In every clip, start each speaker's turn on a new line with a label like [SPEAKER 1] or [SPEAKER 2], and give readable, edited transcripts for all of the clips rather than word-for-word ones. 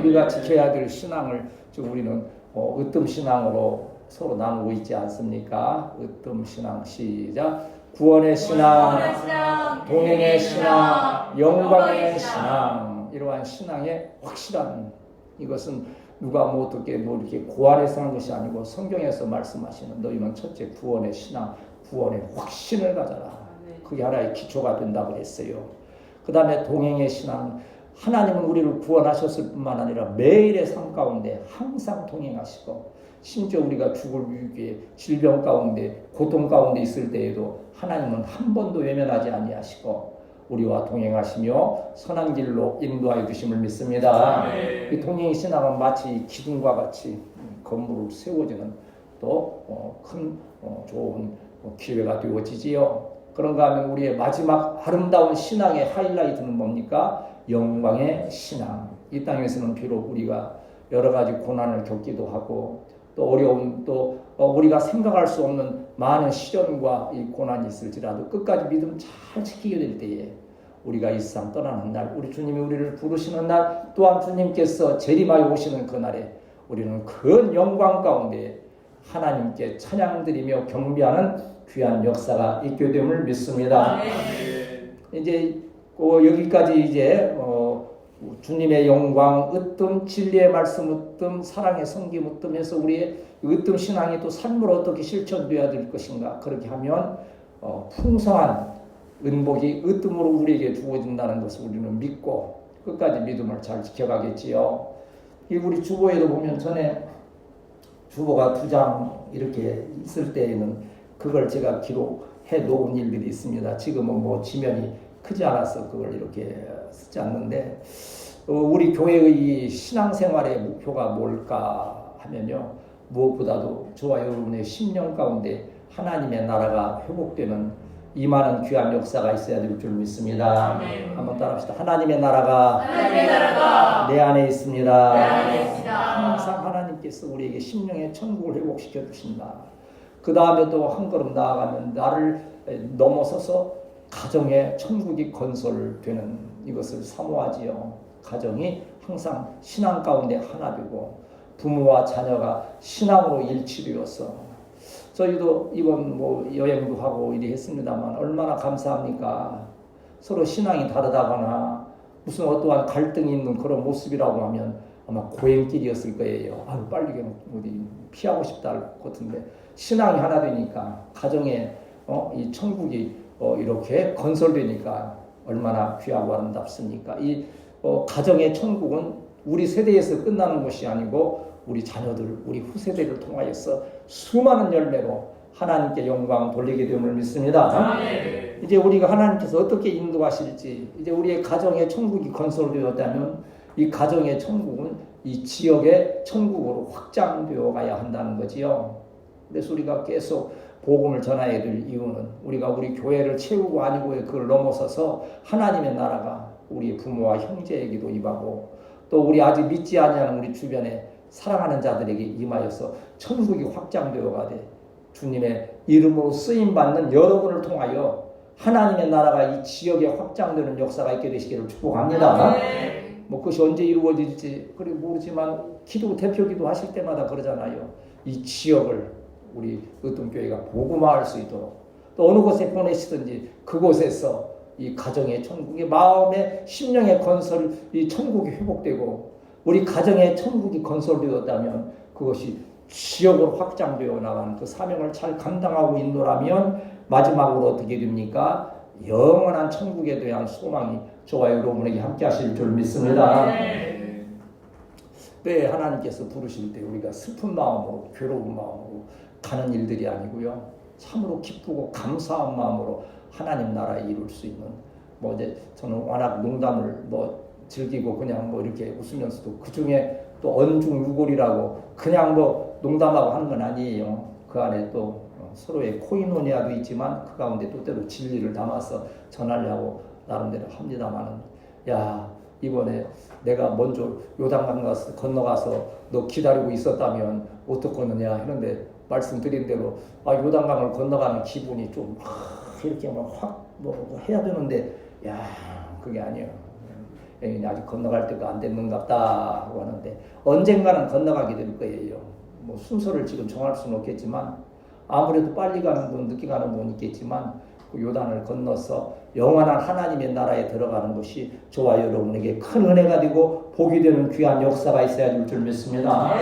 [SPEAKER 1] 우리가 지켜야 될 신앙을 지금 우리는 으뜸 신앙으로 서로 나누고 있지 않습니까? 으뜸 신앙 시작. 구원의 신앙, 동행의 신앙, 영광의 신앙. 이러한 신앙의 확실한 이것은 누가 뭐 어떻게 뭐 이렇게 고안해서 한 것이 아니고 성경에서 말씀하시는 너희는 첫째 구원의 신앙, 구원의 확신을 가져라. 그게 하나의 기초가 된다고 했어요. 그 다음에 동행의 신앙. 하나님은 우리를 구원하셨을 뿐만 아니라 매일의 삶 가운데 항상 동행하시고 심지어 우리가 죽을 위기에 질병 가운데 고통 가운데 있을 때에도 하나님은 한 번도 외면하지 아니하시고 우리와 동행하시며 선한 길로 인도하여 주심을 믿습니다. 이 동행의 신앙은 마치 기둥과 같이 건물을 세워지는 또 큰 좋은 기회가 되어지지요. 그런가 하면 우리의 마지막 아름다운 신앙의 하이라이트는 뭡니까? 영광의 신앙. 이 땅에서는 비록 우리가 여러 가지 고난을 겪기도 하고 또 어려운 또 우리가 생각할 수 없는 많은 시련과 이 고난이 있을지라도 끝까지 믿음 잘 지키게 될 때에 우리가 이 세상 떠나는 날, 우리 주님이 우리를 부르시는 날, 또한 주님께서 재림하여 오시는 그 날에 우리는 큰 영광 가운데 하나님께 찬양드리며 경배하는 귀한 역사가 있게 됨을 믿습니다. 이제 여기까지 이제 주님의 영광, 으뜸, 진리의 말씀, 으뜸, 사랑의 성김, 으뜸 해서 우리의 으뜸 신앙이 또 삶으로 어떻게 실천되어야 될 것인가. 그렇게 하면 풍성한 은복이 으뜸으로 우리에게 주어진다는 것을 우리는 믿고 끝까지 믿음을 잘 지켜가겠지요. 우리 주보에도 보면 전에 주보가 2장 이렇게 있을 때에는 그걸 제가 기록해 놓은 일들이 있습니다. 지금은 뭐 지면이 크지 않아서 그걸 이렇게 쓰지 않는데 우리 교회의 신앙생활의 목표가 뭘까 하면요. 무엇보다도 저와 여러분의 심령 가운데 하나님의 나라가 회복되는 임하는 귀한 역사가 있어야 될 줄 믿습니다. 아멘. 한번 따라합시다. 하나님의 나라가 내 안에 있습니다. 항상 하나님께서 우리에게 심령의 천국을 회복시켜 주신다. 그 다음에 또 한 걸음 나아가면 나를 넘어서서 가정의 천국이 건설되는 이것을 사모하지요. 가정이 항상 신앙 가운데 하나 되고 부모와 자녀가 신앙으로 일치되어서 저희도 이번 뭐 여행도 하고 이리 했습니다만 얼마나 감사합니까? 서로 신앙이 다르다거나 무슨 어떠한 갈등이 있는 그런 모습이라고 하면 아마 고행길이었을 거예요. 아유 빨리 어디 피하고 싶다 할 것 같은데 신앙이 하나 되니까 가정에 이 천국이 이렇게 건설되니까 얼마나 귀하고 아름답습니까? 이 가정의 천국은 우리 세대에서 끝나는 것이 아니고 우리 자녀들, 우리 후세대를 통하여서 수많은 열매로 하나님께 영광 돌리게 됨을 믿습니다. 이제 우리가 하나님께서 어떻게 인도하실지 이제 우리의 가정의 천국이 건설되었다면 이 가정의 천국은 이 지역의 천국으로 확장되어 가야 한다는 거지요. 그래서 우리가 계속 복음을 전해야 될 이유는 우리가 우리 교회를 채우고 아니고 그걸 넘어서서 하나님의 나라가 우리 부모와 형제에게도 임하고 또 우리 아직 믿지 아니하는 우리 주변에 사랑하는 자들에게 임하여서 천국이 확장되어 가되 주님의 이름으로 쓰임받는 여러분을 통하여 하나님의 나라가 이 지역에 확장되는 역사가 있게 되시기를 축복합니다. 뭐 그것이 언제 이루어질지 그리고 모르지만 기도 대표기도 하실 때마다 그러잖아요. 이 지역을 우리 으뜸교회가 복음화할 수 있도록 또 어느 곳에 보내시든지 그곳에서 이 가정의 천국의 마음의 심령의 건설 이 천국이 회복되고 우리 가정의 천국이 건설되었다면 그것이 지역으로 확장되어 나가는 그 사명을 잘 감당하고 있노라면 마지막으로 어떻게 됩니까? 영원한 천국에 대한 소망이 저와 여러분에게 함께 하실 줄 믿습니다. 네, 하나님께서 부르실 때 우리가 슬픈 마음으로 괴로운 마음으로 가는 일들이 아니고요. 참으로 기쁘고 감사한 마음으로 하나님 나라에 이룰 수 있는 뭐 이제 저는 워낙 농담을 뭐 즐기고 그냥 뭐 이렇게 웃으면서도 그 중에 또 언중유골이라고 그냥 뭐 농담하고 하는 건 아니에요. 그 안에 또 서로의 코이노니아도 있지만 그 가운데 또 때로 진리를 담아서 전하려고 나름대로 합니다만은 야 이번에 내가 먼저 요단강 가서 건너가서 너 기다리고 있었다면 어떻겠느냐 했는데 말씀드린 대로 요단강을 건너가는 기분이 좀 이렇게 막 확 뭐 해야 되는데 야 그게 아니에요. 아직 건너갈 때가 안 됐는갑다 하고 하는데 언젠가는 건너가게 될 거예요. 뭐 순서를 지금 정할 수는 없겠지만 아무래도 빨리 가는 분, 늦게 가는 분 있겠지만 그 요단을 건너서 영원한 하나님의 나라에 들어가는 것이 저와 여러분에게 큰 은혜가 되고 복이 되는 귀한 역사가 있어야 될 줄 믿습니다.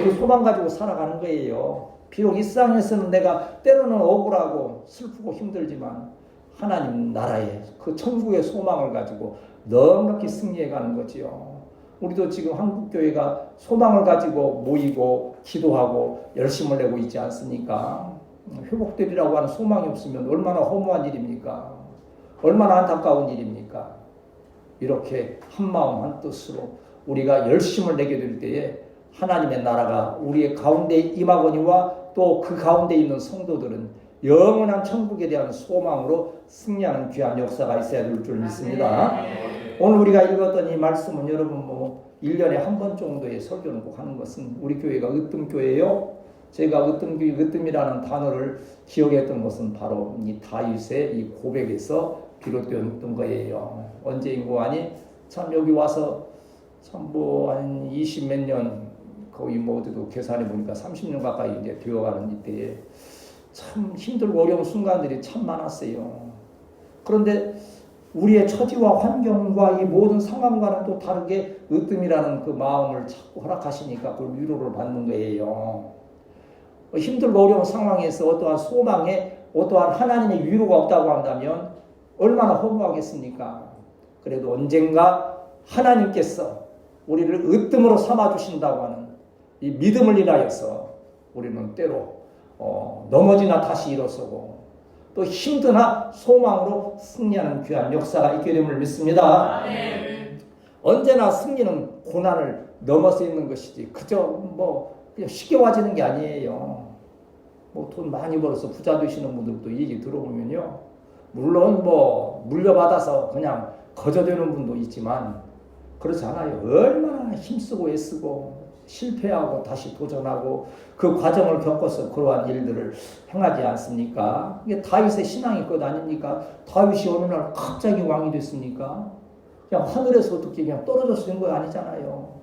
[SPEAKER 1] 그 소망 가지고 살아가는 거예요. 비록 이 세상에서는 내가 때로는 억울하고 슬프고 힘들지만 하나님 나라에 그 천국의 소망을 가지고 넉넉히 승리해 가는 거지요. 우리도 지금 한국교회가 소망을 가지고 모이고 기도하고 열심을 내고 있지 않습니까? 회복되리라고 하는 소망이 없으면 얼마나 허무한 일입니까? 얼마나 안타까운 일입니까? 이렇게 한마음 한뜻으로 우리가 열심을 내게 될 때에 하나님의 나라가 우리의 가운데 임하거니와 또 그 가운데 있는 성도들은 영원한 천국에 대한 소망으로 승리하는 귀한 역사가 있어야 될 줄 믿습니다. 오늘 우리가 읽었던 이 말씀은 여러분 1년에 한 번 정도의 설교는 꼭 하는 것은 우리 교회가 으뜸교회요. 제가 으뜸이라는 단어를 기억했던 것은 바로 이 다윗의 이 고백에서 비롯되었던 거예요. 언제인고 하니 참 여기 와서 참 한 20 몇 년 거의 어디도 계산해 보니까 30년 가까이 이제 되어가는 이때에 참 힘들고 어려운 순간들이 참 많았어요. 그런데 우리의 처지와 환경과 이 모든 상황과는 또 다르게 으뜸이라는 그 마음을 자꾸 허락하시니까 그 위로를 받는 거예요. 힘들고 어려운 상황에서 어떠한 소망에 어떠한 하나님의 위로가 없다고 한다면 얼마나 허무하겠습니까? 그래도 언젠가 하나님께서 우리를 으뜸으로 삼아주신다고 하는 이 믿음을 인하여서 우리는 때로 넘어지나 다시 일어서고 또 힘드나 소망으로 승리하는 귀한 역사가 있게 됨을 믿습니다. 언제나 승리는 고난을 넘어서 있는 것이지 그저 그냥 쉽게 와지는 게 아니에요. 돈 많이 벌어서 부자 되시는 분들도 얘기 들어보면요. 물론 물려받아서 그냥 거저되는 분도 있지만 그렇지 않아요. 얼마나 힘쓰고 애쓰고 실패하고 다시 도전하고 그 과정을 겪어서 그러한 일들을 행하지 않습니까? 이게 다윗의 신앙이 것 아닙니까? 다윗이 어느 날 갑자기 왕이 됐습니까? 그냥 하늘에서 어떻게 그냥 떨어져서 된 거 아니잖아요.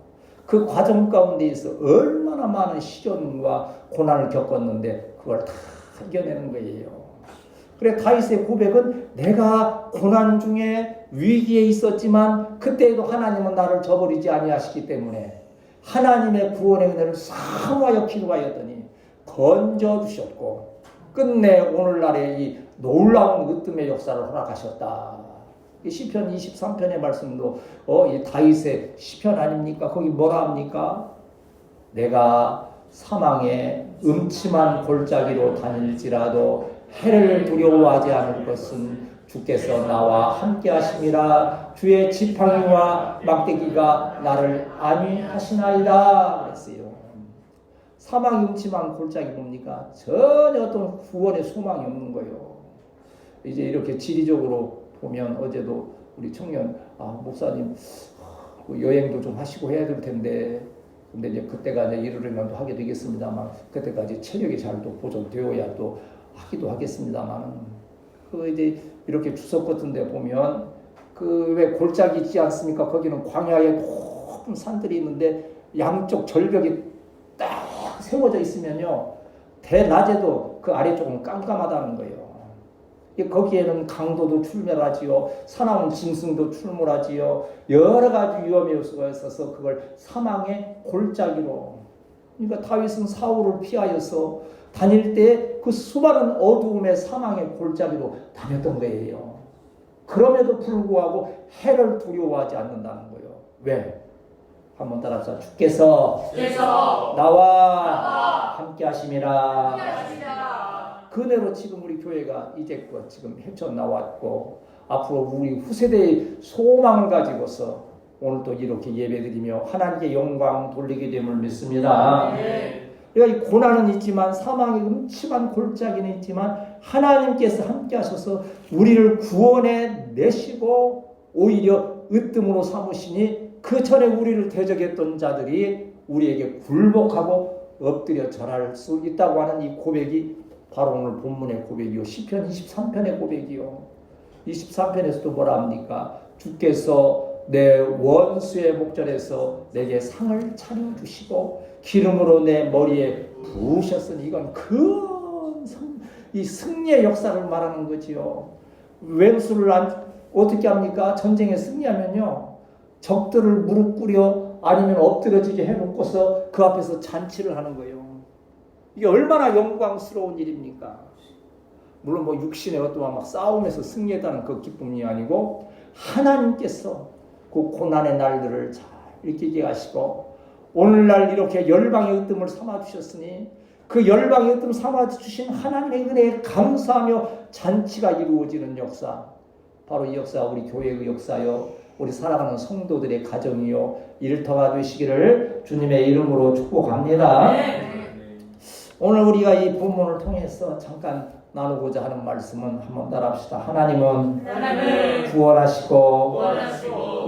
[SPEAKER 1] 그 과정 가운데에서 얼마나 많은 시련과 고난을 겪었는데 그걸 다 이겨내는 거예요. 그래 다윗의 고백은 내가 고난 중에 위기에 있었지만 그때에도 하나님은 나를 저버리지 아니하시기 때문에 하나님의 구원의 은혜를 사모하여 기도하였더니 건져주셨고 끝내 오늘날의 이 놀라운 으뜸의 역사를 허락하셨다. 시편 23편의 말씀도 이 다윗의 시편 아닙니까? 거기 뭐라 합니까? 내가 사망의 음침한 골짜기로 다닐지라도 해를 두려워하지 않을 것은 주께서 나와 함께 하심이라. 주의 지팡이와 막대기가 나를 안위하시나이다 그랬어요. 사망이 음침한 골짜기 뭡니까? 전혀 어떤 구원의 소망이 없는 거예요. 이제 이렇게 지리적으로 보면 어제도 우리 청년 목사님 여행도 좀 하시고 해야 될 텐데 근데 이제 그때가 이제 이르려면 또 하게 되겠습니다만 그때까지 체력이 잘 또 보존되어야 또 하기도 하겠습니다만 그 이제 이렇게 주석 같은 데 보면 그 왜 골짜기 있지 않습니까? 거기는 광야에 높은 산들이 있는데 양쪽 절벽이 딱 세워져 있으면요 대낮에도 그 아래쪽은 깜깜하다는 거예요. 거기에는 강도도 출몰하지요. 사나운 짐승도 출몰하지요. 여러 가지 위험의 요소가 있어서 그걸 사망의 골짜기로. 그러니까 다윗은 사울을 피하여서 다닐 때 그 수많은 어두움의 사망의 골짜기로 다녔던 거예요. 그럼에도 불구하고 해를 두려워하지 않는다는 거예요. 왜? 한번 따라합시다. 주께서 나와 함께 하심이라. 그대로 지금 우리 교회가 이제껏 지금 헤쳐나왔고 앞으로 우리 후세대의 소망을 가지고서 오늘 또 이렇게 예배드리며 하나님께 영광 돌리게 됨을 믿습니다. 그러니까 이 고난은 있지만 사망의 음침한 골짜기는 있지만 하나님께서 함께 하셔서 우리를 구원해 내시고 오히려 으뜸으로 삼으시니 그 전에 우리를 대적했던 자들이 우리에게 굴복하고 엎드려 절할 수 있다고 하는 이 고백이 바로 오늘 본문의 고백이요. 시편 23편의 고백이요. 23편에서도 뭐라 합니까? 주께서 내 원수의 목전에서 내게 상을 차려주시고 기름으로 내 머리에 부으셨으니 이건 이 승리의 역사를 말하는 거지요. 왼수를 어떻게 합니까? 전쟁에 승리하면요, 적들을 무릎 꿇여 아니면 엎드려지게 해놓고서 그 앞에서 잔치를 하는 거예요. 이게 얼마나 영광스러운 일입니까? 물론 뭐 육신의 어떠한 막 싸움에서 승리했다는 그 기쁨이 아니고 하나님께서 그 고난의 날들을 잘 이기게 하시고 오늘날 이렇게 열방의 으뜸을 삼아주셨으니 그 열방의 으뜸 삼아주신 하나님의 은혜에 감사하며 잔치가 이루어지는 역사, 바로 이 역사 우리 교회의 역사요, 우리 살아가는 성도들의 가정이요, 일터가 되시기를 주님의 이름으로 축복합니다. 오늘 우리가 이 본문을 통해서 잠깐 나누고자 하는 말씀은 한번 따라합시다. 하나님은 구원하시고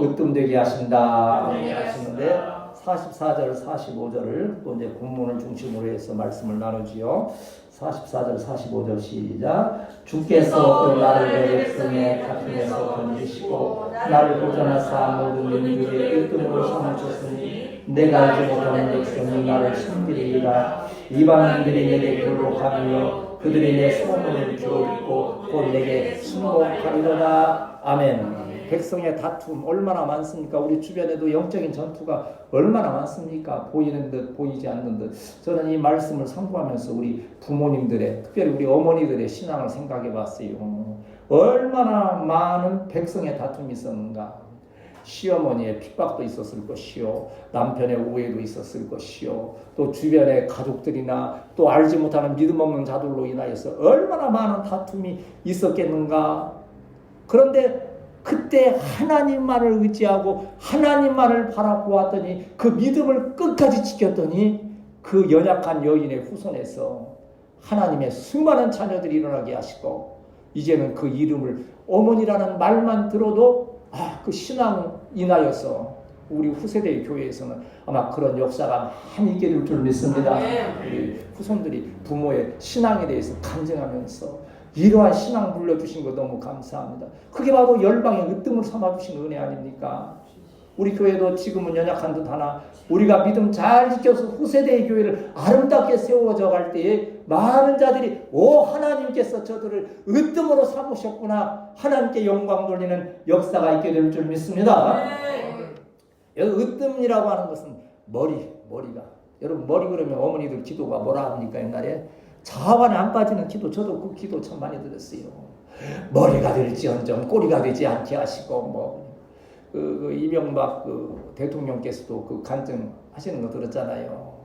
[SPEAKER 1] 으뜸되게 하신다 하시는데 44절 45절을 또 이제 본문을 중심으로 해서 말씀을 나누지요. 44절 45절 시작. 주께서 또 나를 내 백성의 다툼에서 건지시고 나를 보존하사 모든 민족의 으뜸으로 삼으셨으니 내가 알지 못하는 백성이 나를 섬기리이다. 이방인들이 내게 굴복하며 그들이 내 소문을 들어듣고 곧 내게 순복하리로다. 아멘. 백성의 다툼 얼마나 많습니까? 우리 주변에도 영적인 전투가 얼마나 많습니까? 보이는 듯 보이지 않는 듯. 저는 이 말씀을 상고하면서 우리 부모님들의, 특별히 우리 어머니들의 신앙을 생각해 봤어요. 얼마나 많은 백성의 다툼이 있었는가. 시어머니의 핍박도 있었을 것이요, 남편의 오해도 있었을 것이요, 또 주변의 가족들이나 또 알지 못하는 믿음 없는 자들로 인하여서 얼마나 많은 다툼이 있었겠는가. 그런데 그때 하나님만을 의지하고 하나님만을 바라보았더니 그 믿음을 끝까지 지켰더니 그 연약한 여인의 후손에서 하나님의 수많은 자녀들이 일어나게 하시고 이제는 그 이름을 어머니라는 말만 들어도 그 신앙 인하여서 우리 후세대의 교회에서는 아마 그런 역사가 많이 있게 될 줄 믿습니다. 우리 후손들이 부모의 신앙에 대해서 간증하면서 이러한 신앙 불러주신 거 너무 감사합니다. 그게 바로 열방의 으뜸을 삼아주신 은혜 아닙니까? 우리 교회도 지금은 연약한 듯 하나 우리가 믿음 잘 지켜서 후세대의 교회를 아름답게 세워져 갈 때에 많은 자들이 오, 하나님께서 저들을 으뜸으로 삼으셨구나, 하나님께 영광 돌리는 역사가 있게 될 줄 믿습니다. 여기 으뜸이라고 하는 것은 머리가, 여러분 머리 그러면 어머니들 기도가 뭐라 합니까? 옛날에 자완에 안 빠지는 기도, 저도 그 기도 참 많이 들었어요. 머리가 될지언정 꼬리가 되지 않게 하시고 이명박 대통령께서도 그 간증하시는 거 들었잖아요.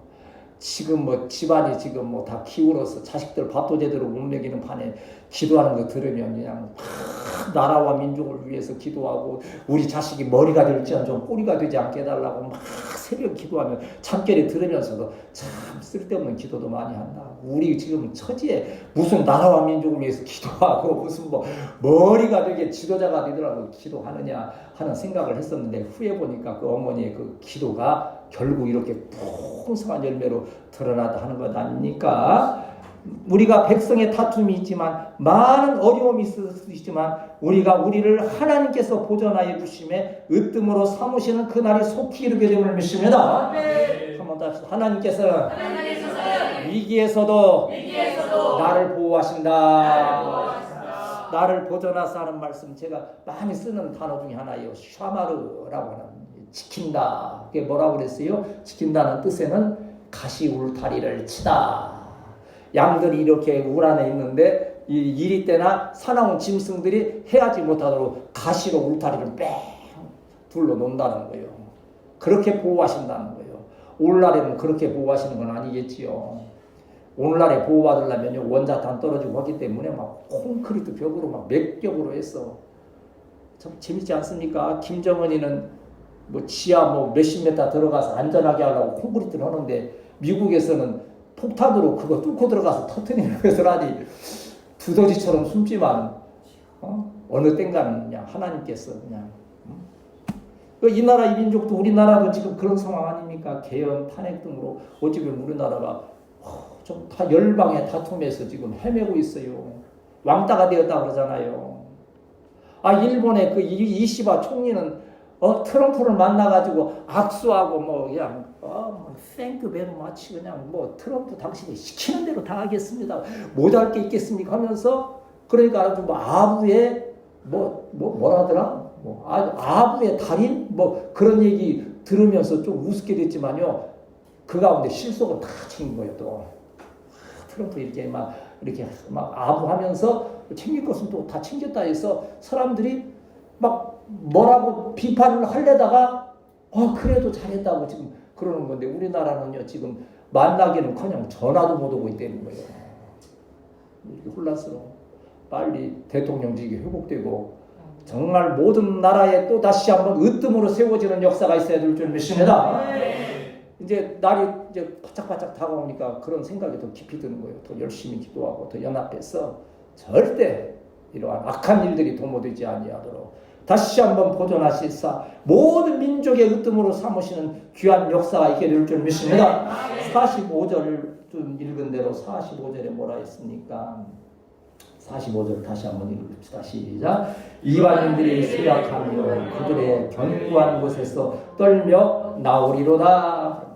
[SPEAKER 1] 지금 집안이 지금 다 기울어서 자식들 밥도 제대로 못 먹이는 판에 기도하는 거 들으면 그냥 막 나라와 민족을 위해서 기도하고 우리 자식이 머리가 될지언정 꼬리가 되지 않게 해달라고 막 새벽 기도하면 잠결에 들으면서도 참 쓸데없는 기도도 많이 한다. 우리 지금 처지에 무슨 나라와 민족을 위해서 기도하고 무슨 머리가 되게 지도자가 되더라고 기도하느냐 하는 생각을 했었는데 후에 보니까 그 어머니의 그 기도가 결국 이렇게 풍성한 열매로 드러나다 하는 것 아닙니까? 우리가 백성의 다툼이 있지만 많은 어려움이 있을 수 있지만 우리를 하나님께서 보존하여 주심에 으뜸으로 삼으시는 그날이 속히 이르게 됨을 믿습니다. 한번 더 합시다. 하나님께서 위기에서도 나를 보호하신다. 나를 보존하사 하는 말씀 제가 많이 쓰는 단어 중에 하나예요. 샤마르라고 하는 지킨다. 그게 뭐라고 그랬어요? 지킨다는 뜻에는 가시 울타리를 치다. 양들이 이렇게 울 안에 있는데 이리 때나 사나운 짐승들이 헤아지 못하도록 가시로 울타리를 뺑 둘러 놓는다는 거예요. 그렇게 보호하신다는 거예요. 오늘날에는 그렇게 보호하시는 건 아니겠지요. 오늘날에 보호받으려면 원자탄 떨어지고 하기 때문에 막 콘크리트 벽으로 막 맥벽으로 했어. 참 재밌지 않습니까? 김정은이는 지하 몇십 메타 들어가서 안전하게 하려고 콘크리트를 하는데 미국에서는 폭탄으로 그거 뚫고 들어가서 터뜨리는 것을 하니 두더지처럼 숨지만 어느 땐가는 그냥 하나님께서 그냥 이 나라 이 민족도 우리나라도 지금 그런 상황 아닙니까? 계엄 탄핵 등으로 어찌 보면 우리나라가 좀 다 열방의 다툼에서 지금 헤매고 있어요. 왕따가 되었다 그러잖아요. 일본의 그 이시바 총리는 트럼프를 만나가지고 악수하고 뭐 그냥 땡큐 베리 마치 그냥 뭐 트럼프 당신이 시키는 대로 다 하겠습니다. 모자랄 게 있겠습니까 하면서 그러니까 아주 뭐 아부의 뭐라더라 아부의 달인 뭐 그런 얘기 들으면서 좀 우습게 됐지만요. 그 가운데 실속은 다 챙긴 거예요. 또 트럼프 이렇게 막 아부하면서 챙길 것은 또 다 챙겼다 해서 사람들이 막 뭐라고 비판을 하려다가 그래도 잘했다고 지금 그러는 건데 우리나라는요 지금 만나기는커녕 전화도 못 오고 있다는 거예요. 이렇게 혼란스러워. 빨리 대통령직이 회복되고 정말 모든 나라에 또 다시 한번 으뜸으로 세워지는 역사가 있어야 될 줄 믿습니다. 이제 날이 이제 바짝바짝 다가오니까 그런 생각이 더 깊이 드는 거예요. 더 열심히 기도하고 더 연합해서 절대 이러한 악한 일들이 도모되지 아니하도록 다시 한번 보존하시사 모든 민족의 으뜸으로 삼으시는 귀한 역사가 있게 될 줄 믿습니다. 45절 좀 읽은 대로 45절에 뭐라 했습니까? 45절 다시 한번 읽읍시다. 시작. 이방인들이 쇠약하며 그들의 견고한 곳에서 떨며 나오리로다.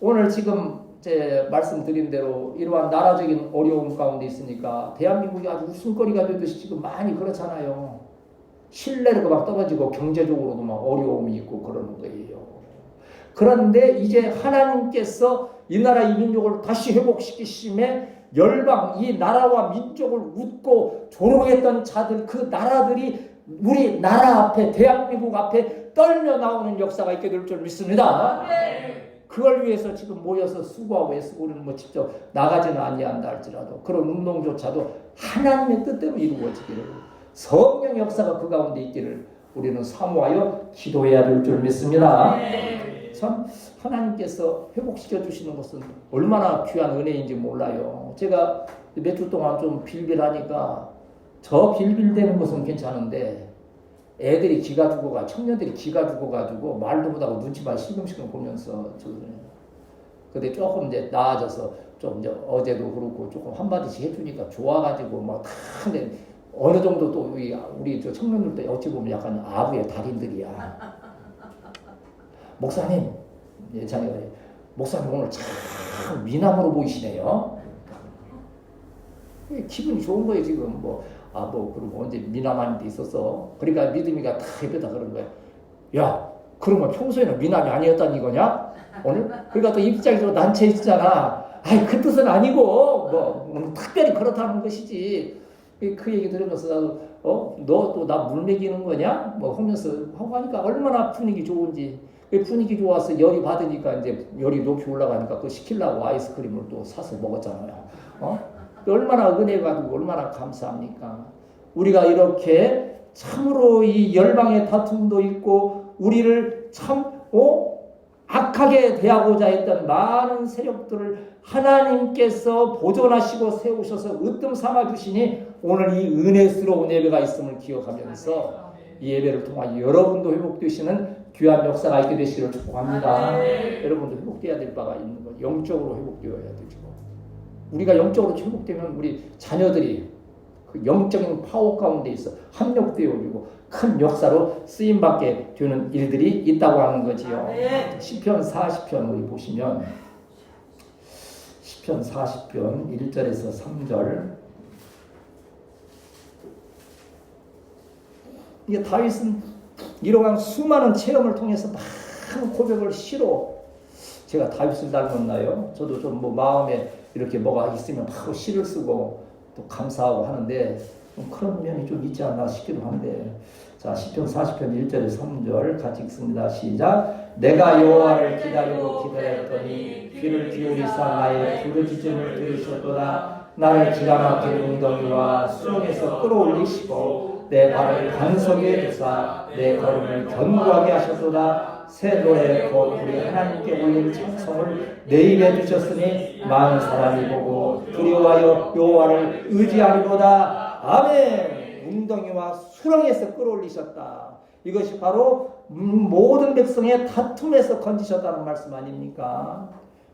[SPEAKER 1] 오늘 지금 제 말씀드린 대로 이러한 나라적인 어려움 가운데 있으니까 대한민국이 아주 웃음거리가 되듯이 지금 많이 그렇잖아요. 신뢰가 막 떨어지고 경제적으로도 막 어려움이 있고 그러는 거예요. 그런데 이제 하나님께서 이 나라 이 민족을 다시 회복시키심에 열방 이 나라와 민족을 웃고 조롱했던 자들 그 나라들이 우리 나라 앞에 대한민국 앞에 떨며 나오는 역사가 있게 될 줄 믿습니다. 그걸 위해서 지금 모여서 수고하고 애쓰고 우리는 뭐 직접 나가지는 아니한다 할지라도 그런 운동조차도 하나님의 뜻대로 이루어지기를 성령 역사가 그 가운데 있기를 우리는 사모하여 기도해야 될 줄 믿습니다. 참 하나님께서 회복시켜 주시는 것은 얼마나 귀한 은혜인지 몰라요. 제가 몇 주 동안 좀 빌빌하니까 저 빌빌대는 것은 괜찮은데 애들이 기가 죽어가 청년들이 기가 죽어가지고 말도 못하고 눈치만 시금시금 보면서 근데 조금 이제 나아져서 좀 이제 어제도 그렇고 조금 한마디씩 해주니까 좋아가지고 막 근데 어느 정도 또 우리 저 청년들도 어찌 보면 약간 아부의 달인들이야. 목사님, 자네가 목사님 오늘 참 미남으로 보이시네요. 기분이 좋은 거예요 지금 그리고 언제 미남한 데 있었어. 그러니까 믿음이가 다 옆에다 그런 거야. 야, 그러면 평소에는 미남이 아니었다는 이거냐? 오늘? 그러니까 또 입장이 난처해 있잖아. 그 뜻은 아니고 특별히 그렇다는 것이지. 그 얘기 들으면서 나도 너 또 나 물 먹이는 거냐? 하면서 하고 하니까 얼마나 분위기 좋은지. 분위기 좋아서 열이 받으니까 이제 열이 높이 올라가니까 그거 시키려고 아이스크림을 또 사서 먹었잖아요. 얼마나 은혜가 되고 얼마나 감사합니까? 우리가 이렇게 참으로 이 열방의 다툼도 있고 우리를 참 악하게 대하고자 했던 많은 세력들을 하나님께서 보존하시고 세우셔서 으뜸 삼아 주시니 오늘 이 은혜스러운 예배가 있음을 기억하면서 이 예배를 통하여 여러분도 회복되시는 귀한 역사가 있게 되시기를 축복합니다. 여러분도 회복돼야 될 바가 있는 것, 영적으로 회복되어야 되죠. 우리가 영적으로 회복되면 우리 자녀들이 그 영적인 파워 가운데 있어 합력되어지고 큰 역사로 쓰임받게 되는 일들이 있다고 하는 거지요. 시편 40편 우리 보시면 시편 40편 1절에서 3절 이게 다윗은 이러한 수많은 체험을 통해서 많은 고백을 시로 제가 다윗을 닮았나요? 저도 좀 마음에 이렇게 뭐가 있으면 바로 시를 쓰고 또 감사하고 하는데 그런 면이 좀 있지 않나 싶기도 한데 자 시편 40편 1절에 3절 같이 읽습니다. 시작. 내가 여호와를 기다리고 기다렸더니 귀를 기울이사 나의 부르짖음을 들으셨도다. 나를 기가 막힌 웅덩이와 수렁에서 끌어올리시고 내 발을 반석에 두사 내 걸음을 견고하게 하셨도다. 새 노래 곧 우리 하나님께 올릴 찬송을 내 입에 두셨으니 많은 사람이 보고 두려워하여 여호와를 의지하리로다. 아멘. 웅덩이와 수렁에서 끌어올리셨다. 이것이 바로 모든 백성의 다툼에서 건지셨다는 말씀 아닙니까?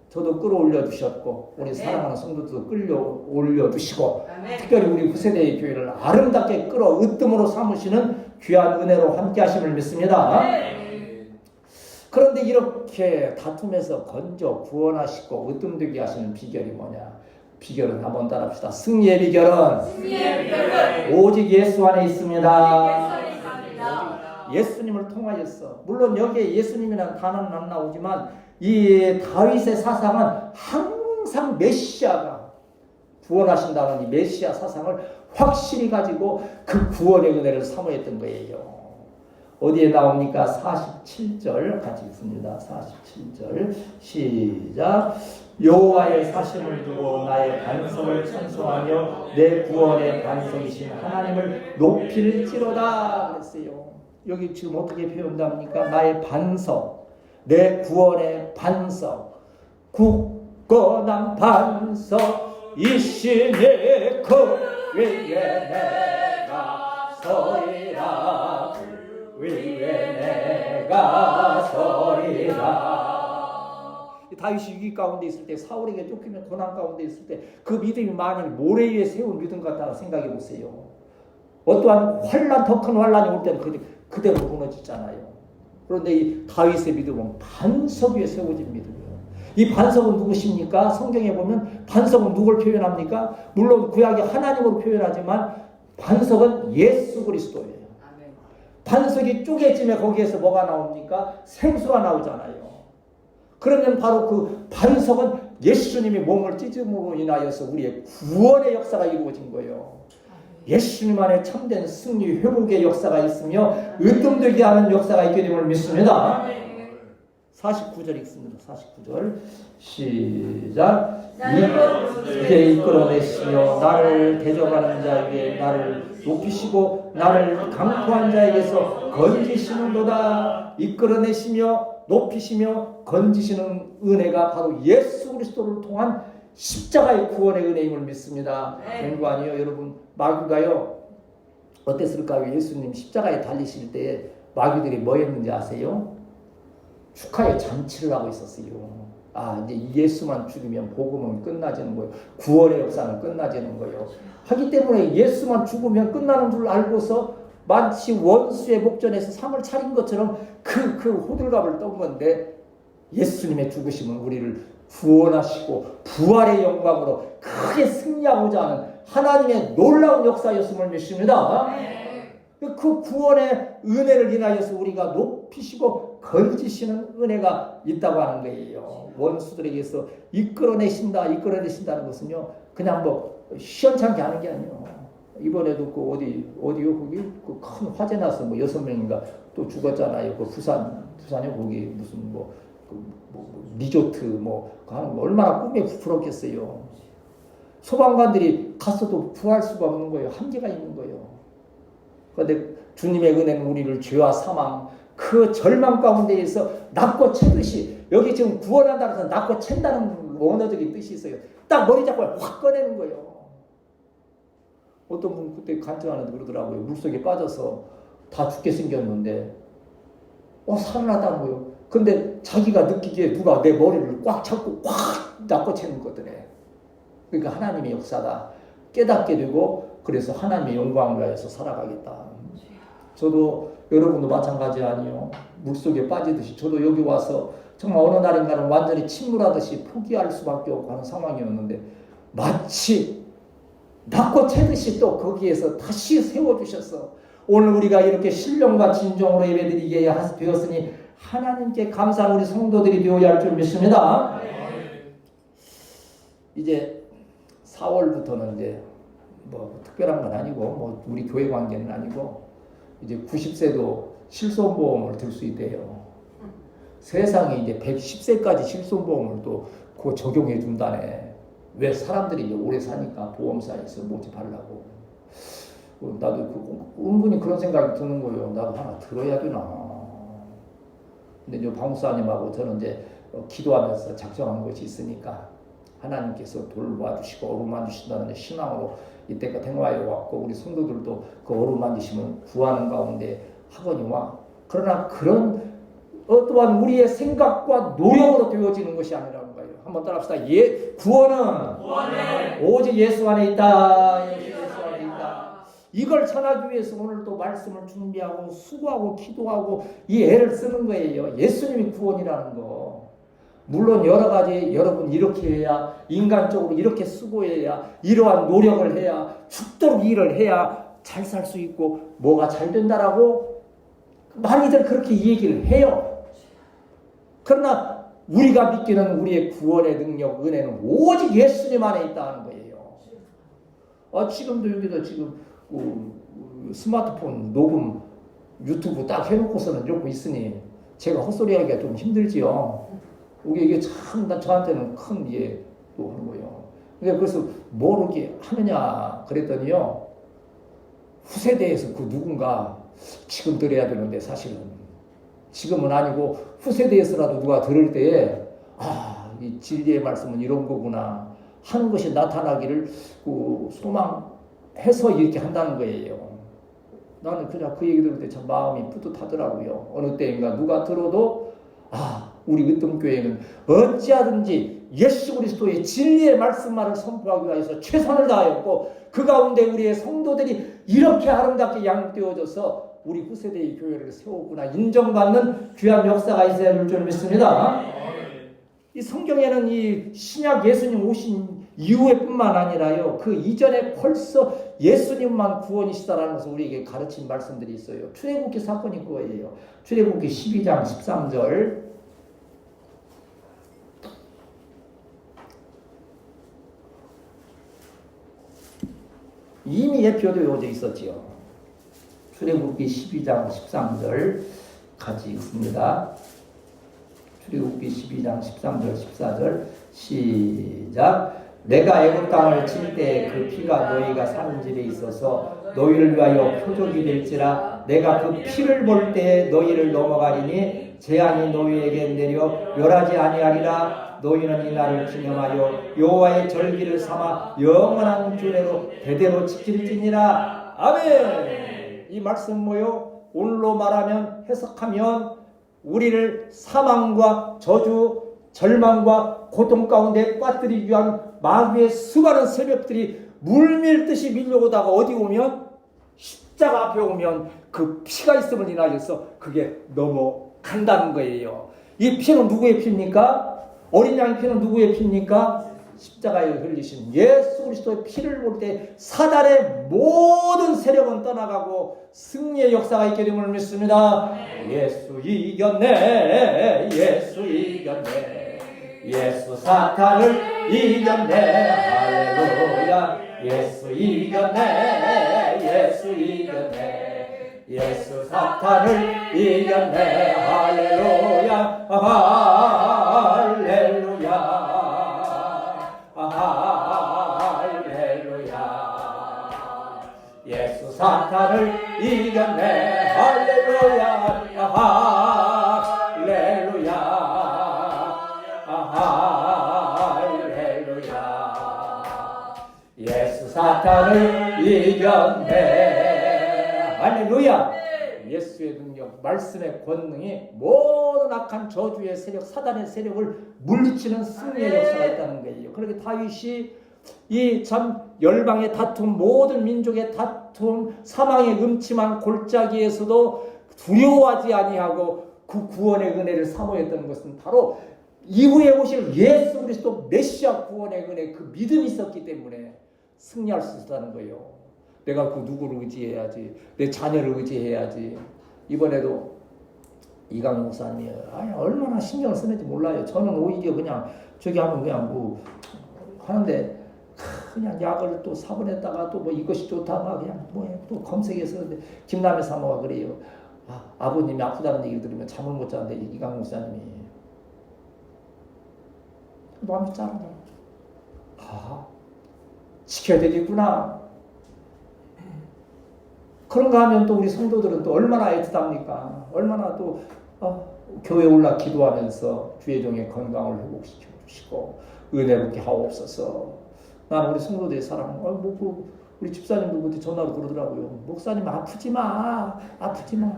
[SPEAKER 1] 저도 끌어올려 주셨고 우리 사랑하는 성도들도 끌어올려 주시고 특별히 우리 후세대의 교회를 아름답게 끌어 으뜸으로 삼으시는 귀한 은혜로 함께 하심을 믿습니다. 그런데 이렇게 다툼에서 건져 구원하시고 으뜸되게 하시는 비결이 뭐냐? 비결은 한번 따라합시다. 승리의 비결은 오직 예수 안에 있습니다. 예수님을 통하였어. 물론 여기에 예수님이라는 단어는 안 나오지만 이 다윗의 사상은 항상 메시아가 구원하신다는 이 메시아 사상을 확실히 가지고 그 구원의 은혜를 사모했던 거예요. 어디에 나옵니까? 47절 같이 읽습니다. 47절 시작. 여호와의 사심을 두고 나의 반석을 찬송하며 내 구원의 반석이신 하나님을 높일지로다 그랬어요. 여기 지금 어떻게 표현합니까? 나의 반석, 내 구원의 반석, 굳건한 반석이시네 그 위에 내가 서리라 위에 내가 서리라. 다윗이 위기 가운데 있을 때, 사울에게 쫓기면 고난 가운데 있을 때 그 믿음이 만일 모래 위에 세운 믿음 같다고 생각해 보세요. 어떠한 환란, 더 큰 환란이 올 때는 그대로 무너지잖아요. 그런데 이 다윗의 믿음은 반석 위에 세워진 믿음이에요. 이 반석은 누구십니까? 성경에 보면 반석은 누굴 표현합니까? 물론 구약이 하나님으로 표현하지만 반석은 예수 그리스도예요. 반석이 쪼개지면 거기에서 뭐가 나옵니까? 생수가 나오잖아요. 그러면 바로 그 반석은 예수님이 몸을 찢음으로 인하여서 우리의 구원의 역사가 이루어진 거예요. 예수님 안에 참된 승리, 회복의 역사가 있으며 으뜸되게 하는 역사가 있게 됨을 믿습니다. 49절 읽습니다. 49절 시작. 이렇게 이끌어내시며 나를 대적하는 자에게 나를 높이시고 나를 강포한 자에게서 건지시는도다. 이끌어내시며 높이시며 건지시는 은혜가 바로 예수 그리스도를 통한 십자가의 구원의 은혜임을 믿습니다. 그런 거 아니에요 여러분? 마귀가요 어땠을까요? 예수님 십자가에 달리실 때에 마귀들이 뭐 했는지 아세요? 축하의 잔치를 하고 있었어요. 아, 이제 예수만 죽이면 복음은 끝나지는 거예요. 구원의 역사는 끝나지는 거예요. 하기 때문에 예수만 죽으면 끝나는 줄 알고서 마치 원수의 목전에서 상을 차린 것처럼 그 호들갑을 떤 건데, 예수님의 죽으심은 우리를 구원하시고 부활의 영광으로 크게 승리하고자 하는 하나님의 놀라운 역사였음을 믿습니다. 그 구원의 은혜를 인하여서 우리가 높이시고 건지시는 은혜가 있다고 하는 거예요. 원수들에게서 이끌어내신다는 것은요, 그냥 뭐 시원찮게 하는 게 아니에요. 이번에도 그 어디요 거기 그 큰 화재 나서 뭐 6명인가 또 죽었잖아요. 그 부산에 거기 무슨 뭐 리조트 뭐 하는 거 얼마나 꿈에 부풀었겠어요. 소방관들이 갔어도 구할 수가 없는 거예요. 한계가 있는 거예요. 그런데 주님의 은혜는 우리를 죄와 사망, 그 절망 가운데에서 낚고 채듯이, 여기 지금 구원한다는 것은 낚고 챈다는 원어적인 뜻이 있어요. 딱 머리 잡고 확 꺼내는 거예요. 어떤 분 그때 간증하는데 그러더라고요. 물속에 빠져서 다 죽게 생겼는데 살아나다는 거예요. 근데 자기가 느끼기에 누가 내 머리를 꽉 잡고 꽉 낚고 채는 거더래. 그러니까 하나님의 역사다 깨닫게 되고, 그래서 하나님의 영광을 위해서 살아가겠다. 저도 여러분도 마찬가지 아니요. 물속에 빠지듯이 저도 여기 와서 정말 어느 날인가는 완전히 침몰하듯이 포기할 수밖에 없고 하는 상황이었는데, 마치 낚고 채듯이 또 거기에서 다시 세워주셔서 오늘 우리가 이렇게 신령과 진정으로 예배드리게 되었으니 하나님께 감사한 우리 성도들이 되어야 할 줄 믿습니다. 이제 4월부터는 이제 뭐 특별한 건 아니고 뭐 우리 교회 관계는 아니고 이제 90세도 실손보험을 들 수 있대요. 세상에 이제 110세까지 실손보험을 또 그 적용해 준다네. 왜? 사람들이 이제 오래 사니까 보험사에서 모집하려고. 나도 은근히 그런 생각이 드는 거예요. 나도 하나 들어야 되나. 근데 이제 방사님하고 저는 이제 기도하면서 작정한 것이 있으니까 하나님께서 돌봐주시고 어루만 주신다는 신앙으로 이때까지 행화해 왔고, 우리 성도들도 그 어루만 주시면 구하는 가운데 하거니와, 그러나 그런 어떠한 우리의 생각과 노력으로 되어지는 것이 아니라는 거예요. 한번 따라합시다. 구원은 오직 예수 안에 있다. 예수 안에 있다. 이걸 전하기 위해서 오늘 또 말씀을 준비하고 수고하고 기도하고 이 애를 쓰는 거예요. 예수님이 구원이라는 거. 물론 여러 가지 여러분 이렇게 해야 인간적으로 이렇게 수고해야 이러한 노력을 해야 죽도록 일을 해야 잘 살 수 있고 뭐가 잘 된다라고 많이들 그렇게 얘기를 해요. 그러나 우리가 믿기는 우리의 구원의 능력, 은혜는 오직 예수님 안에 있다는 거예요. 지금도 여기다 지금 스마트폰 녹음 유튜브 딱 해놓고서는 이러고 있으니 제가 헛소리하기가 좀 힘들지요. 이게 참 저한테는 큰 또 하는 거예요. 그래서 뭘 이렇게 하느냐 그랬더니요. 후세대에서 그 누군가 지금 들어야 되는데 사실은 지금은 아니고 후세대에서라도 누가 들을 때에 이 진리의 말씀은 이런 거구나 하는 것이 나타나기를 소망해서 이렇게 한다는 거예요. 나는 그냥 그 얘기 들을 때 참 마음이 뿌듯하더라고요. 어느 때인가 누가 들어도 우리 으뜸교회는 어찌하든지 예수 그리스도의 진리의 말씀만을 선포하기 위해서 최선을 다하였고 그 가운데 우리의 성도들이 이렇게 아름답게 양육되어져서 우리 후세대의 교회를 세우구나 인정받는 귀한 역사가 있어야 할 줄 믿습니다. 이 성경에는 이 신약 예수님 오신 이후에 뿐만 아니라요. 그 이전에 벌써 예수님만 구원이시다라는 것을 우리에게 가르친 말씀들이 있어요. 출애굽기 사건이 그거예요. 출애굽기 12장 13절 이미 예표되어져 있었지요. 출애굽기 12장 13절 같이 읽습니다. 출애굽기 12장 13절 14절 시작. 내가 애굽 땅을 칠 때 그 피가 너희가 사는 집에 있어서 너희를 위하여 표적이 될지라 내가 그 피를 볼 때 너희를 넘어가리니 재앙이 너희에게 내려 멸하지 아니하리라. 너희는 이 날을 기념하여 여호와의 절기를 삼아 영원한 규례로 대대로 지킬지니라. 아멘. 이 말씀 뭐요? 오늘로 말하면 해석하면 우리를 사망과 저주, 절망과 고통 가운데 빠뜨리기 위한 마귀의 수많은 세력들이 물밀듯이 밀려오다가 어디 오면 십자가 앞에 오면 그 피가 있음을 인하여서 그게 넘어간다는 거예요. 이 피는 누구의 피입니까? 어린 양의 피는 누구의 피입니까? 십자가에 흘리신 예수 그리스도의 피를 볼 때 사단의 모든 세력은 떠나가고 승리의 역사가 있게 됨을 믿습니다. 예수 이겼네. 예수 이겼네. 예수 사탄을 이겼네. 할렐루야. 예수 이겼네. 예수 이겼네. 예수 사탄을 이겼네. 할렐루야. 할렐루야. 할렐루야. 예수 사탄을 이겼네. 할렐루야. 할렐루야. 할렐루야. 예수 사탄을 이겼네. 할렐루야. 예수의 능력, 말씀의 권능이 모든 악한 저주의 세력, 사단의 세력을 물리치는 승리의 역사가 있다는 거예요. 그렇게 다윗이 이 참 열방의 다툼, 모든 민족의 다툼, 사망의 음침한 골짜기에서도 두려워하지 아니하고 그 구원의 은혜를 사모했던 것은 바로 이후에 오실 예수 그리스도 메시아 구원의 은혜, 그 믿음이 있었기 때문에 승리할 수 있다는 거예요. 내가 그 누구를 의지해야지, 내 자녀를 의지해야지. 이번에도 이강 목사님이 얼마나 신경을 쓰는지 몰라요. 저는 오히려 그냥 저기 하면 그냥 뭐 하는데 그냥 약을 또 사본했다가 또 뭐 이것이 좋다 막 그냥 뭐 또 검색해서 김남희 사모가 그래요. 아버님이 아프다는 얘기를 들으면 잠을 못 자는데 이강 목사님이 마음이 짠하다. 지켜야 되겠구나. 그런가 하면 또 우리 성도들은 또 얼마나 애틋합니까? 얼마나 또 교회 올라 기도하면서 주의 종의 건강을 회복시켜 주시고 은혜롭게 하옵소서. 나는 우리 성도들의 사랑. 우리 집사님도 그때 전화로 그러더라고요. 목사님 아프지 마. 아프지 마.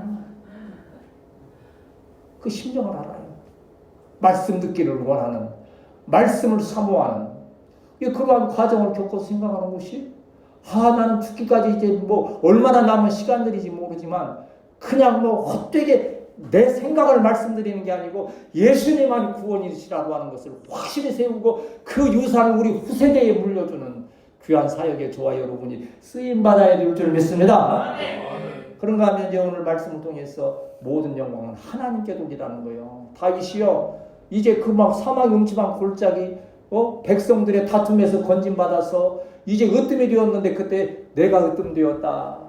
[SPEAKER 1] 그 심정을 알아요. 말씀 듣기를 원하는, 말씀을 사모하는 그러한 과정을 겪어서 생각하는 것이 나는 죽기까지 이제 뭐 얼마나 남은 시간들인지 모르지만 그냥 뭐 헛되게 내 생각을 말씀드리는 게 아니고 예수님만이 구원이시라고 하는 것을 확실히 세우고 그 유산을 우리 후세대에 물려주는 귀한 사역에 저와 여러분이 쓰임받아야 될 줄 믿습니다. 그런가 하면 이제 오늘 말씀을 통해서 모든 영광은 하나님께 돌리라는 거예요. 다윗이요, 이제 그 막 사망 음침한 골짜기 백성들의 다툼에서 건진받아서 이제 으뜸이 되었는데 그때 내가 으뜸 되었다.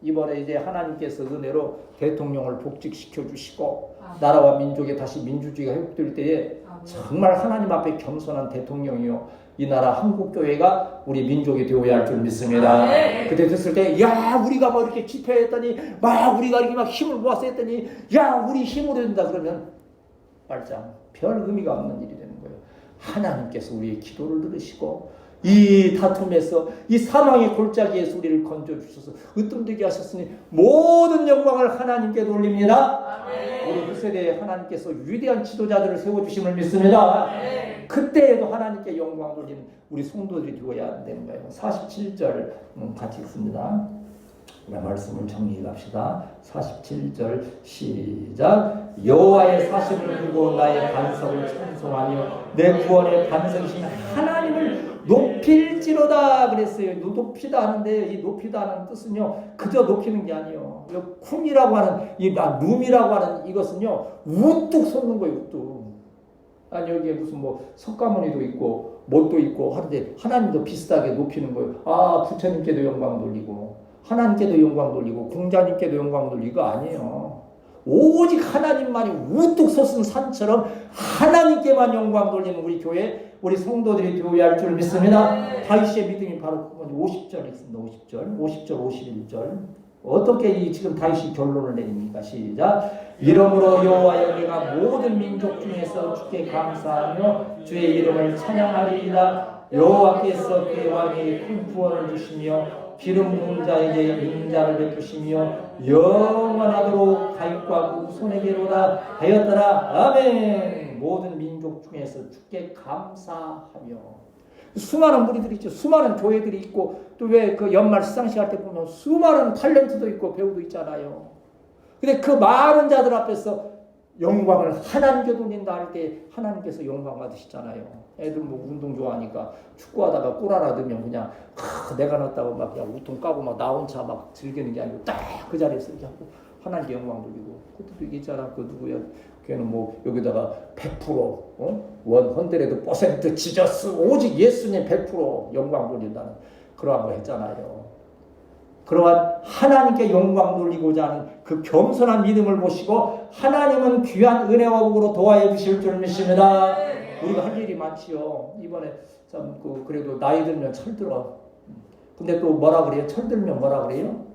[SPEAKER 1] 이번에 이제 하나님께서 은혜로 대통령을 복직시켜 주시고 나라와 민족에 다시 민주주의가 회복될 때에 정말 하나님 앞에 겸손한 대통령이요, 이 나라 한국교회가 우리 민족이 되어야 할 줄 믿습니다. 그때 됐을 때 야 우리가 뭐 이렇게 집회했더니 막 우리가 이렇게 막 힘을 모아서 했더니 야 우리 힘으로 된다 그러면 말짱 별 의미가 없는 일이 되는 거예요. 하나님께서 우리의 기도를 들으시고 이 다툼에서 이 사망의 골짜기에서 우리를 건져주셔서 으뜸되게 하셨으니 모든 영광을 하나님께 돌립니다. 우리 그 세대에 하나님께서 위대한 지도자들을 세워주심을 믿습니다. 그때에도 하나님께 영광 돌리는 우리 성도들이 되어야 되는 거예요. 47절 같이 읽습니다. 말씀을 정리해 갑시다. 47절 시작. 여호와의 사심을 두고 나의 반석을 찬송하며 내 구원의 반석이신 하나님을 높일지로다 그랬어요. 높이다 하는데 이 높이다 하는 뜻은요, 그저 높이는 게 아니에요. 쿵이라고 하는 이 룸이라고 하는 이것은요, 우뚝 솟는 거예요. 우뚝. 아니 여기에 무슨 뭐 석가모니도 있고 못도 있고 하는데 하나님도 비슷하게 높이는 거예요. 부처님께도 영광 돌리고 하나님께도 영광 돌리고 공자님께도 영광 돌리고 아니에요. 오직 하나님만이 우뚝 솟은 산처럼 하나님께만 영광 돌리는 우리 교회, 우리 성도들이 되어야 할 줄 믿습니다. 다윗의 믿음이 바로 50절 있습니다. 50절, 51절. 어떻게 지금 다윗이 결론을 내립니까? 시작. 이러므로 여호와여 내가 모든 민족 중에서 주께 감사하며 주의 이름을 찬양하리이다. 여호와께서 그의 왕에게 큰 구원을 주시며 기름 부은 자에게 인자를 베푸시며 영원하도록 가입과 후손에게로다 하였더라. 아멘. 모든 민족 중에서 주께 감사하며. 수많은 무리들이 있죠. 수많은 교회들이 있고 또 왜 그 연말 시상식 할 때 보면 수많은 탤런트도 있고 배우도 있잖아요. 근데 그 많은 자들 앞에서 영광을 하나님께 돌린다 할 때 하나님께서 영광 받으시잖아요. 애들 뭐 운동 좋아하니까 축구하다가 골 하나 넣으면 그냥 내가 넣었다고 막 그냥 우통 까고 막 나 혼자 막 즐기는 게 아니고 딱 그 자리에서 이렇게 하고 하나님께 영광 돌리고. 그것도 있잖아. 그 누구야? 걔는 뭐 여기다가 100% 헌데레드 퍼센트 지저스 오직 예수님 100% 영광 돌린다는 그러한 거 했잖아요. 그러한 하나님께 영광 돌리고자 하는 그 겸손한 믿음을 보시고 하나님은 귀한 은혜와 복으로 도와해 주실 줄 믿습니다. 우리가 할 일이 많지요. 이번에 참 그래도 나이 들면 철들어. 근데 또 뭐라 그래요? 철들면 뭐라 그래요?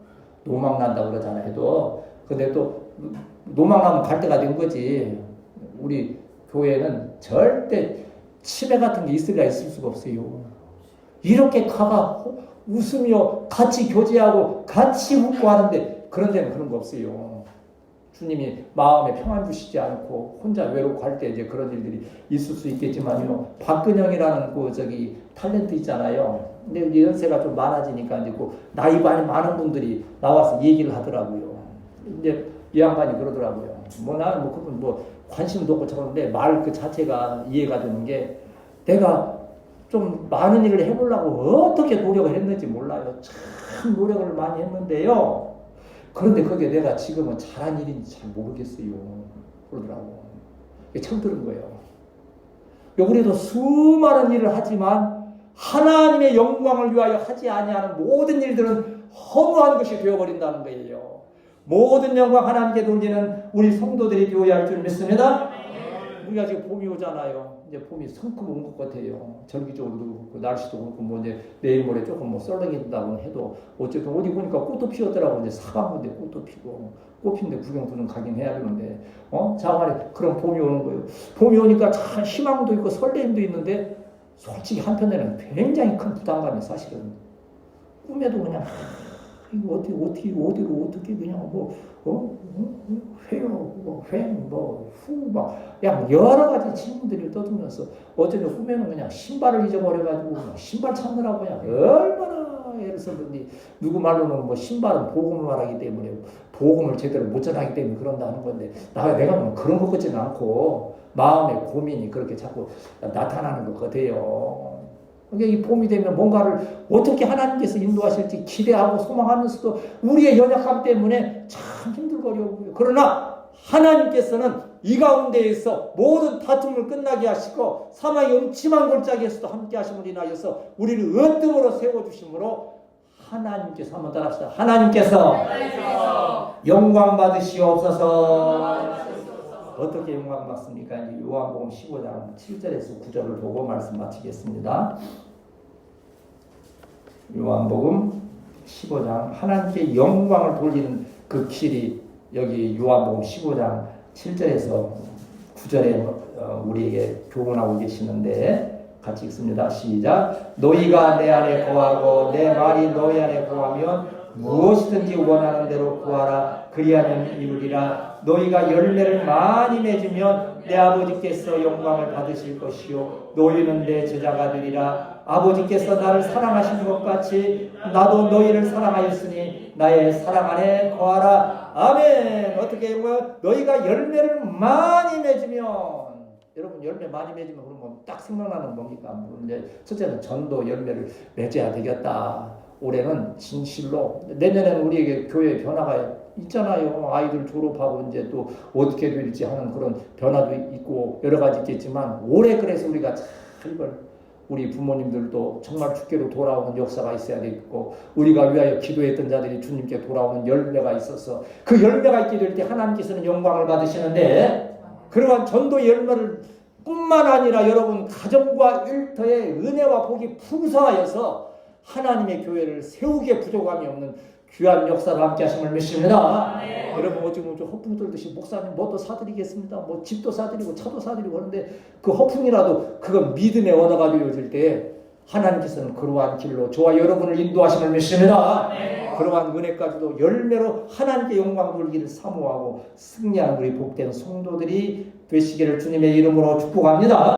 [SPEAKER 1] 노망 난다고 그러잖아요. 또 근데 또 노망 나면 갈 때가 된 거지. 우리 교회는 절대 치매 같은 게 있을 수가 없어요. 이렇게 가가 웃으며 같이 교제하고 같이 웃고 하는데 그런 데는 그런 거 없어요. 주님이 마음에 평안 주시지 않고 혼자 외롭고 할 때 이제 그런 일들이 있을 수 있겠지만요. 박근영이라는 탤런트 있잖아요. 근데 이제 연세가 좀 많아지니까 이제 나이 많은 분들이 나와서 얘기를 하더라고요. 이제 이 양반이 그러더라고요. 나는 그분 관심도 없고 저런데 말 그 자체가 이해가 되는 게 내가 좀 많은 일을 해보려고 어떻게 노력을 했는지 몰라요. 참 노력을 많이 했는데요. 그런데 그게 내가 지금은 잘한 일인지 잘 모르겠어요. 그러더라고. 이게 처음 들은 거예요. 우리도 수많은 일을 하지만 하나님의 영광을 위하여 하지 아니하는 모든 일들은 허무한 것이 되어버린다는 거예요. 모든 영광 하나님께 돌리는 우리 성도들이 되어야 할 줄 믿습니다. 우리가 지금 봄이 오잖아요. 이제 봄이 성큼 온 것 같아요. 절기적으로도 그렇고 날씨도 그렇고 이제 내일 모레 조금 썰렁해진다고 해도 어쨌든 어디 보니까 꽃도 피었더라고. 이제 사방인데 꽃도 피고 꽃핀데 구경도 좀 가긴 해야 되는데 자말에 그런 봄이 오는 거예요. 봄이 오니까 참 희망도 있고 설렘도 있는데 솔직히 한편에는 굉장히 큰 부담감이 사실은 꿈에도 그냥 이거 어떻게 그냥 여러 가지 질문들이 떠들면서 어쩌면 꿈에는 그냥 신발을 잊어버려가지고 신발 찾느라고 그냥 얼마나 예를 들어서 누구 말로는 뭐 신발은 복음을 말하기 때문에 복음을 제대로 못 전하기 때문에 그런다는 건데 내가 뭐 그런 것 같지는 않고 마음의 고민이 그렇게 자꾸 나타나는 것 같아요. 그러니까 이 봄이 되면 뭔가를 어떻게 하나님께서 인도하실지 기대하고 소망하면서도 우리의 연약함 때문에 참 힘들거려요. 그러나 하나님께서는 이 가운데에서 모든 다툼을 끝나게 하시고 사망의 음침한 골짜기에서도 함께 하심을 인하여서 우리를 으뜸으로 세워주심으로 하나님께서 한번 따라합시다. 하나님께서 영광 받으시옵소서. 어떻게 영광 받습니까? 요한복음 15장 7절에서 9절을 보고 말씀 마치겠습니다. 요한복음 15장 하나님께 영광을 돌리는 그 길이 여기 요한복음 15장 7절에서 9절에 우리에게 교훈하고 계시는데 같이 읽습니다. 시작. 너희가 내 안에 거하고 내 말이 너희 안에 거하면 무엇이든지 원하는 대로 구하라. 그리하면 이루리라. 너희가 열매를 많이 맺으면 내 아버지께서 영광을 받으실 것이요 너희는 내 제자가 되리라. 아버지께서 나를 사랑하신 것 같이 나도 너희를 사랑하였으니 나의 사랑 안에 거하라. 아멘. 어떻게 뭐 너희가 열매를 많이 맺으면 여러분 열매 많이 맺으면 그러면 딱 생각나는 뭡니까? 첫째는 전도 열매를 맺어야 되겠다. 올해는 진실로 내년에는 우리에게 교회 변화가 있잖아요. 아이들 졸업하고 이제 또 어떻게 될지 하는 그런 변화도 있고 여러 가지 있겠지만 올해 그래서 우리가 잘 이걸 우리 부모님들도 정말 주께로 돌아오는 역사가 있어야 되겠고 우리가 위하여 기도했던 자들이 주님께 돌아오는 열매가 있어서 그 열매가 있게 될 때 하나님께서는 영광을 받으시는데 그러한 전도 열매를 뿐만 아니라 여러분 가정과 일터에 은혜와 복이 풍성하여서 하나님의 교회를 세우기에 부족함이 없는 귀한 역사를 함께 하심을 믿습니다. 여러분 어쩌면 좀 허풍 들듯이 목사님 뭐도 사드리겠습니다. 뭐 집도 사드리고 차도 사드리고 그런데 그 허풍이라도 그건 믿음의 언어가 되어질 때 하나님께서는 그러한 길로 저와 여러분을 인도하심을 믿습니다. 그러한 은혜까지도 열매로 하나님께 영광 돌리기를 사모하고 승리하는 우리 복된 성도들이 되시기를 주님의 이름으로 축복합니다.